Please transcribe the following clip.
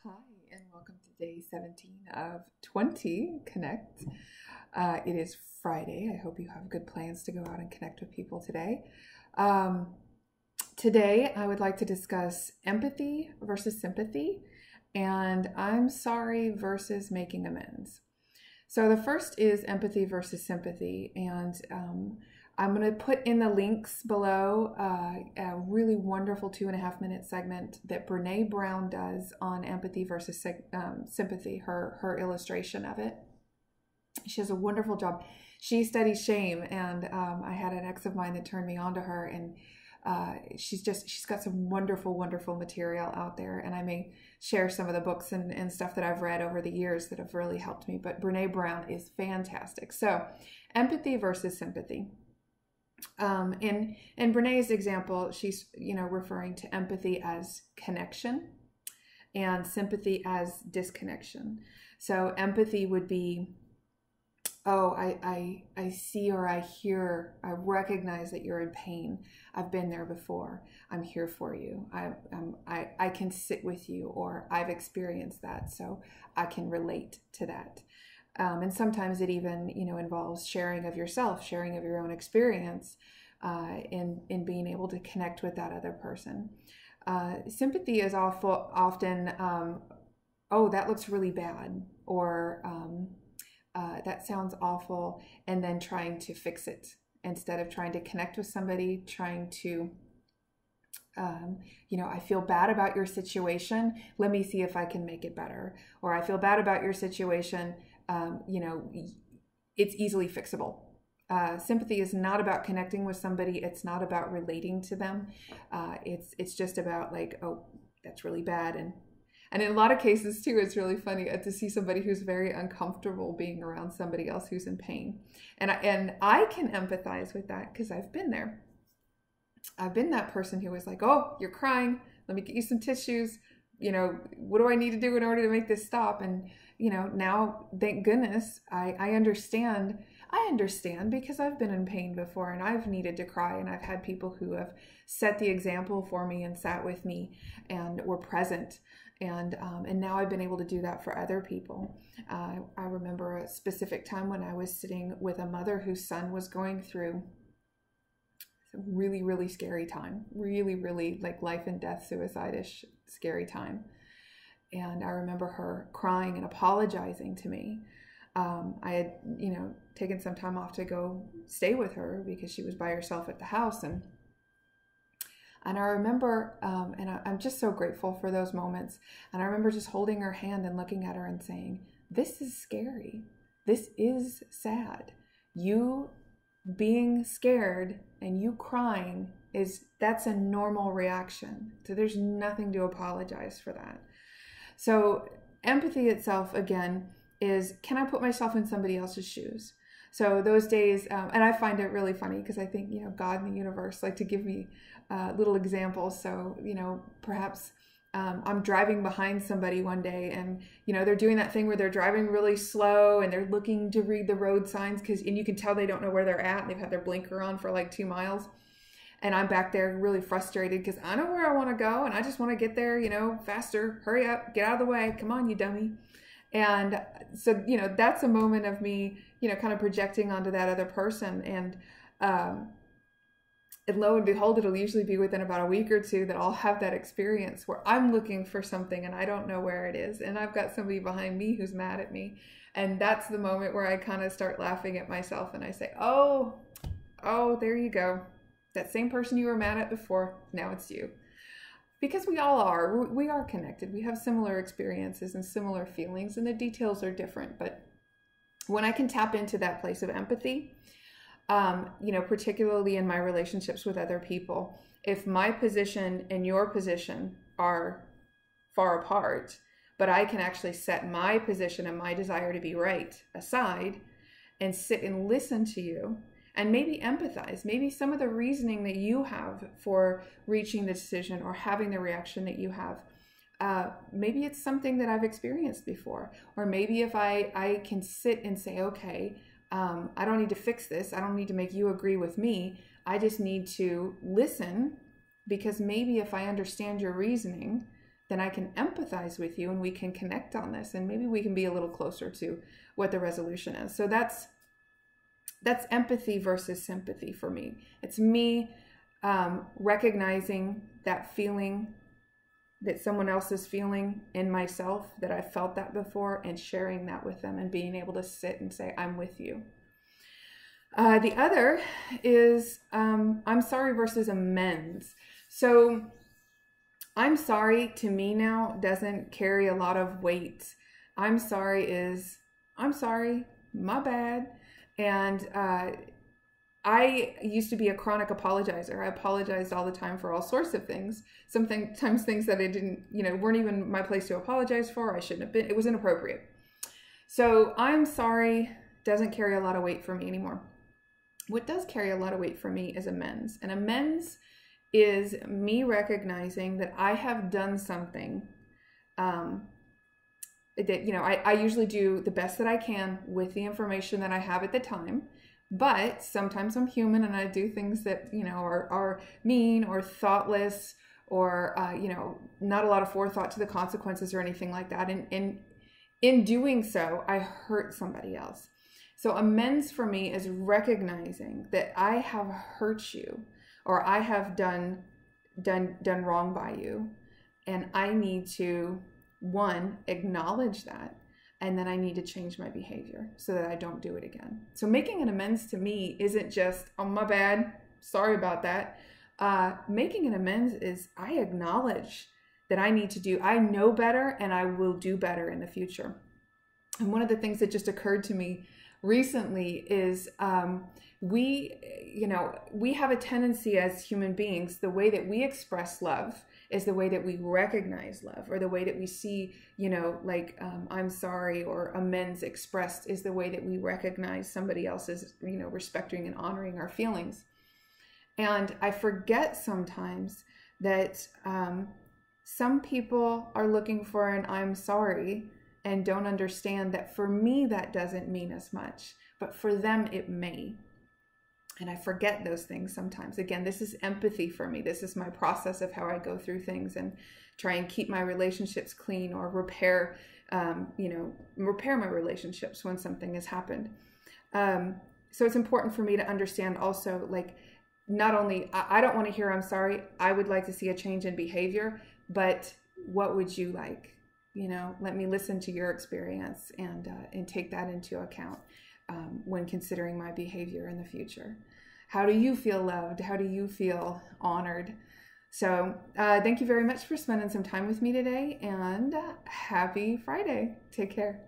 Hi, and welcome to day 17 of 20 Connect. It is Friday. I hope you have good plans to go out and connect with people today. Today, I would like to discuss empathy versus sympathy and I'm sorry versus making amends. So the first is empathy versus sympathy, and I'm going to put in the links below a really wonderful 2.5-minute segment that Brene Brown does on empathy versus sympathy, her illustration of it. She does a wonderful job. She studies shame, and I had an ex of mine that turned me on to her, and she's got some wonderful material out there, and I may share some of the books and stuff that I've read over the years that have really helped me. But Brene Brown is fantastic. So empathy versus sympathy. In Brene's example, she's referring to empathy as connection and sympathy as disconnection. So empathy would be, oh, I see or I hear, I recognize that you're in pain. I've been there before. I'm here for you. I can sit with you, or I've experienced that, so I can relate to that. And sometimes it even, involves sharing of yourself, sharing of your own experience, in being able to connect with that other person. Sympathy is often, oh, that looks really bad, or that sounds awful, and then trying to fix it instead of trying to connect with somebody, trying to, I feel bad about your situation. Let me see if I can make it better. Or I feel bad about your situation. It's easily fixable. Sympathy is not about connecting with somebody. It's not about relating to them. It's just about like, oh, that's really bad. And in a lot of cases too, it's really funny to see somebody who's very uncomfortable being around somebody else who's in pain. And I can empathize with that because I've been there. I've been that person who was like, oh, you're crying. Let me get you some tissues. What do I need to do in order to make this stop? And, now, thank goodness, I understand. I understand because I've been in pain before, and I've needed to cry, and I've had people who have set the example for me and sat with me and were present. And now I've been able to do that for other people. I remember a specific time when I was sitting with a mother whose son was going through a really scary time, really like life and death, suicide-ish scary time. And I remember her crying and apologizing to me. I had, taken some time off to go stay with her because she was by herself at the house. And I remember, I'm just so grateful for those moments. And I remember just holding her hand and looking at her and saying, this is scary. This is sad. You being scared and you crying, that's a normal reaction. So there's nothing to apologize for that. So empathy itself, again, is, can I put myself in somebody else's shoes? So those days, and I find it really funny because I think, God and the universe like to give me little examples. So, perhaps I'm driving behind somebody one day and, they're doing that thing where they're driving really slow and they're looking to read the road signs and you can tell they don't know where they're at. And they've had their blinker on for like 2 miles. And I'm back there really frustrated because I know where I want to go and I just want to get there, faster. Hurry up, get out of the way. Come on, you dummy. And so, that's a moment of me, kind of projecting onto that other person. And lo and behold, it'll usually be within about a week or two that I'll have that experience where I'm looking for something and I don't know where it is. And I've got somebody behind me who's mad at me. And that's the moment where I kind of start laughing at myself and I say, oh, there you go. That same person you were mad at before, now it's you. Because we all are. We are connected. We have similar experiences and similar feelings, and the details are different. But when I can tap into that place of empathy, particularly in my relationships with other people, if my position and your position are far apart, but I can actually set my position and my desire to be right aside and sit and listen to you and maybe empathize, maybe some of the reasoning that you have for reaching the decision or having the reaction that you have, maybe it's something that I've experienced before. Or maybe if I can sit and say, okay, I don't need to fix this. I don't need to make you agree with me. I just need to listen, because maybe if I understand your reasoning, then I can empathize with you and we can connect on this, and maybe we can be a little closer to what the resolution is. So that's empathy versus sympathy for me. It's me recognizing that feeling that someone else is feeling in myself, that I felt that before, and sharing that with them and being able to sit and say, I'm with you. The other is I'm sorry versus amends. So I'm sorry to me now doesn't carry a lot of weight. I'm sorry is, I'm sorry, my bad. And I used to be a chronic apologizer. I apologized all the time for all sorts of things. Sometimes things that I didn't, weren't even my place to apologize for. I shouldn't have been. It was inappropriate. So I'm sorry doesn't carry a lot of weight for me anymore. What does carry a lot of weight for me is amends. And amends is me recognizing that I have done something that, I usually do the best that I can with the information that I have at the time. But sometimes I'm human and I do things that, are mean or thoughtless or, not a lot of forethought to the consequences or anything like that. And in doing so, I hurt somebody else. So amends for me is recognizing that I have hurt you or I have done wrong by you. And I need to, one, acknowledge that. And then I need to change my behavior so that I don't do it again. So making an amends to me isn't just, oh, my bad, sorry about that. Making an amends is I acknowledge that I need to do, I know better and I will do better in the future. And one of the things that just occurred to me recently is we have a tendency as human beings, the way that we express love is the way that we recognize love, or the way that we see, I'm sorry or amends expressed is the way that we recognize somebody else's, respecting and honoring our feelings. And I forget sometimes that some people are looking for an I'm sorry and don't understand that for me that doesn't mean as much, but for them it may. And I forget those things sometimes. Again, this is empathy for me. This is my process of how I go through things and try and keep my relationships clean or repair my relationships when something has happened. So it's important for me to understand also, not only, I don't want to hear I'm sorry, I would like to see a change in behavior, but what would you like? Let me listen to your experience and take that into account when considering my behavior in the future. How do you feel loved? How do you feel honored? So thank you very much for spending some time with me today, and happy Friday. Take care.